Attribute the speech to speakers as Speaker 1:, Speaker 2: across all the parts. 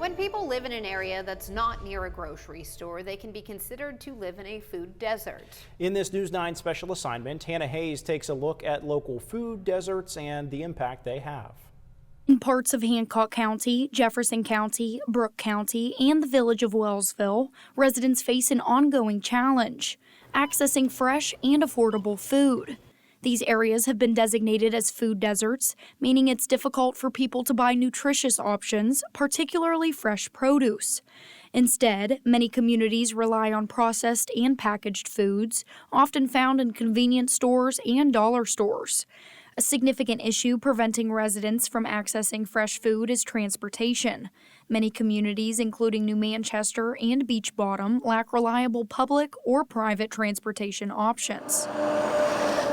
Speaker 1: When people live in an area that's not near a grocery store, they can be considered to live in a food desert.
Speaker 2: In this News 9 special assignment, Hannah Hayes takes a look at local food deserts and the impact they have.
Speaker 3: In parts of Hancock County, Jefferson County, Brooke County, and the village of Wellsville, residents face an ongoing challenge: accessing fresh and affordable food. These areas have been designated as food deserts, meaning it's difficult for people to buy nutritious options, particularly fresh produce. Instead, many communities rely on processed and packaged foods, often found in convenience stores and dollar stores. A significant issue preventing residents from accessing fresh food is transportation. Many communities, including New Manchester and Beech Bottom, lack reliable public or private transportation options.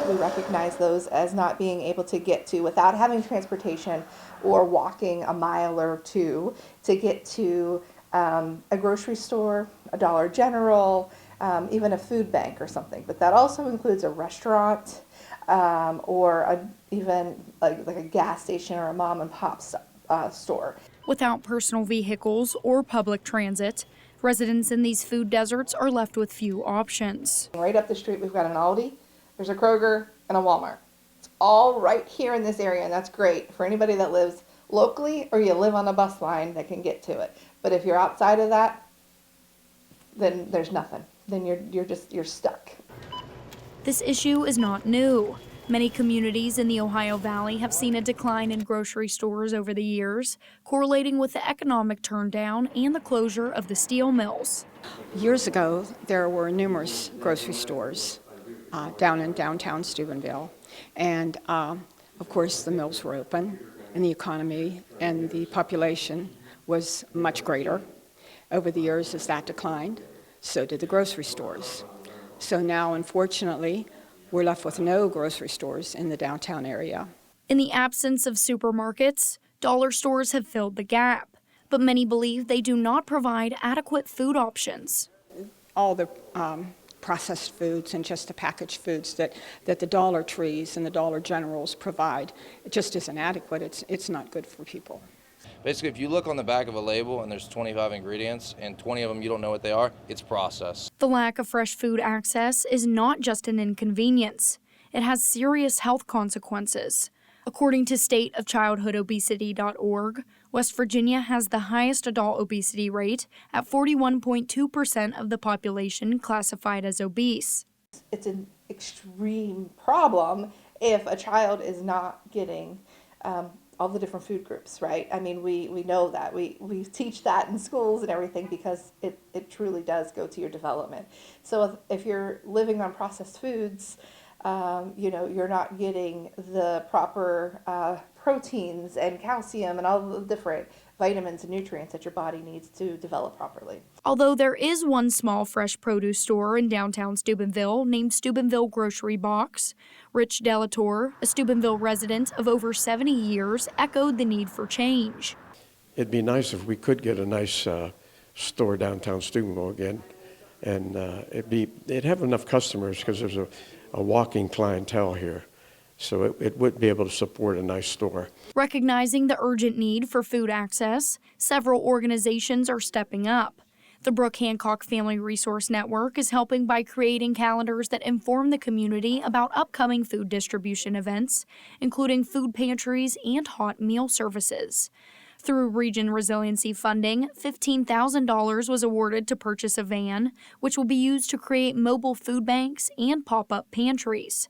Speaker 4: We recognize those as not being able to get to without having transportation or walking a mile or two to get to a grocery store, a Dollar General, even a food bank or something. But that also includes a restaurant or even like a gas station or a mom and pop store.
Speaker 3: Without personal vehicles or public transit, residents in these food deserts are left with few options.
Speaker 4: Right up the street, we've got an Aldi, there's a Kroger, and a Walmart. It's all right here in this area, and that's great for anybody that lives locally or you live on a bus line that can get to it. But if you're outside of that, then there's nothing. Then you're stuck.
Speaker 3: This issue is not new. Many communities in the Ohio Valley have seen a decline in grocery stores over the years, correlating with the economic turndown and the closure of the steel mills.
Speaker 5: Years ago, there were numerous grocery stores down in downtown Steubenville, and of course the mills were open and the economy and the population was much greater. Over the years, as that declined, so did the grocery stores. So now, unfortunately, we're left with no grocery stores in the downtown area.
Speaker 3: In the absence of supermarkets, dollar stores have filled the gap, but many believe they do not provide adequate food options.
Speaker 5: All the processed foods and just the packaged foods that the Dollar Trees and the Dollar Generals provide, it just isn't adequate. It's not good for people.
Speaker 6: Basically, if you look on the back of a label and there's 25 ingredients and 20 of them you don't know what they are, it's processed.
Speaker 3: The lack of fresh food access is not just an inconvenience. It has serious health consequences. According to stateofchildhoodobesity.org, West Virginia has the highest adult obesity rate at 41.2% of the population classified as obese.
Speaker 4: It's an extreme problem if a child is not getting all the different food groups, right? I mean, we know that. We teach that in schools and everything because it truly does go to your development. So if you're living on processed foods, you're not getting the proper proteins and calcium and all the different vitamins and nutrients that your body needs to develop properly.
Speaker 3: Although there is one small fresh produce store in downtown Steubenville named Steubenville Grocery Box, Rich Delator, a Steubenville resident of over 70 years, echoed the need for change.
Speaker 7: It'd be nice if we could get a nice store downtown Steubenville again, and it'd have enough customers because there's a walking clientele here. So it would be able to support a nice store.
Speaker 3: Recognizing the urgent need for food access, several organizations are stepping up. The Brooke Hancock Family Resource Network is helping by creating calendars that inform the community about upcoming food distribution events, including food pantries and hot meal services. Through Region Resiliency funding, $15,000 was awarded to purchase a van, which will be used to create mobile food banks and pop-up pantries.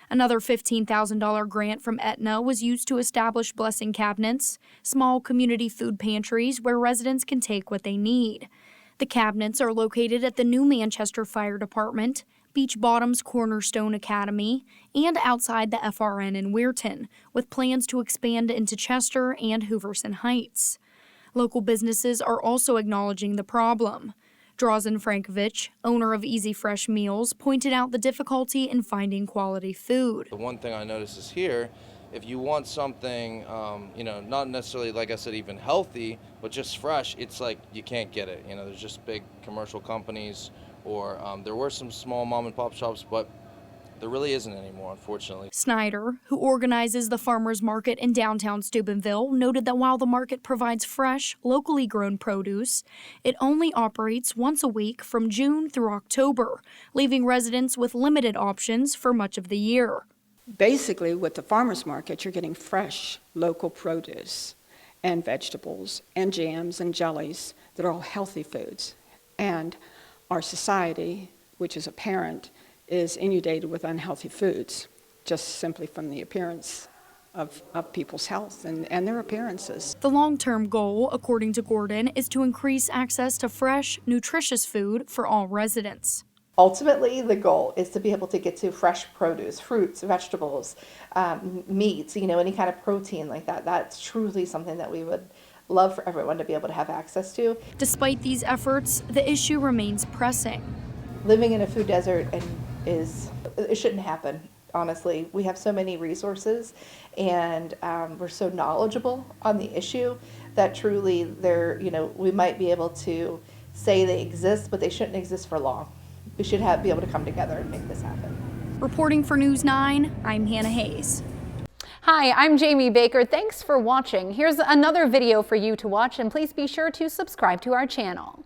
Speaker 3: Another $15,000 grant from Aetna was used to establish blessing cabinets, small community food pantries where residents can take what they need. The cabinets are located at the New Manchester Fire Department, Beech Bottom's Cornerstone Academy, and outside the FRN in Weirton, with plans to expand into Chester and Hooverson Heights. Local businesses are also acknowledging the problem. Drazen Frankovich, owner of Easy Fresh Meals, pointed out the difficulty in finding quality food.
Speaker 6: The one thing I notice is here, if you want something, not necessarily, like I said, even healthy, but just fresh, it's like you can't get it. There's just big commercial companies, or there were some small mom and pop shops, but There really isn't anymore, unfortunately.
Speaker 3: Snyder, who organizes the farmers market in downtown Steubenville, noted that while the market provides fresh, locally grown produce, it only operates once a week from June through October, leaving residents with limited options for much of the year.
Speaker 5: Basically, with the farmers market, you're getting fresh, local produce and vegetables and jams and jellies that are all healthy foods. And our society, which is apparent, is inundated with unhealthy foods, just simply from the appearance of people's health and their appearances.
Speaker 3: The long-term goal, according to Gordon, is to increase access to fresh, nutritious food for all residents.
Speaker 4: Ultimately, the goal is to be able to get to fresh produce, fruits, vegetables, meats, any kind of protein like that. That's truly something that we would love for everyone to be able to have access to.
Speaker 3: Despite these efforts, the issue remains pressing.
Speaker 4: Living in a food desert it shouldn't happen, honestly. We have so many resources and we're so knowledgeable on the issue that truly we might be able to say they exist, but they shouldn't exist for long. We should be able to come together and make this happen.
Speaker 3: Reporting for News 9, I'm Hannah Hayes.
Speaker 1: Hi, I'm Jamie Baker. Thanks for watching. Here's another video for you to watch, and please be sure to subscribe to our channel.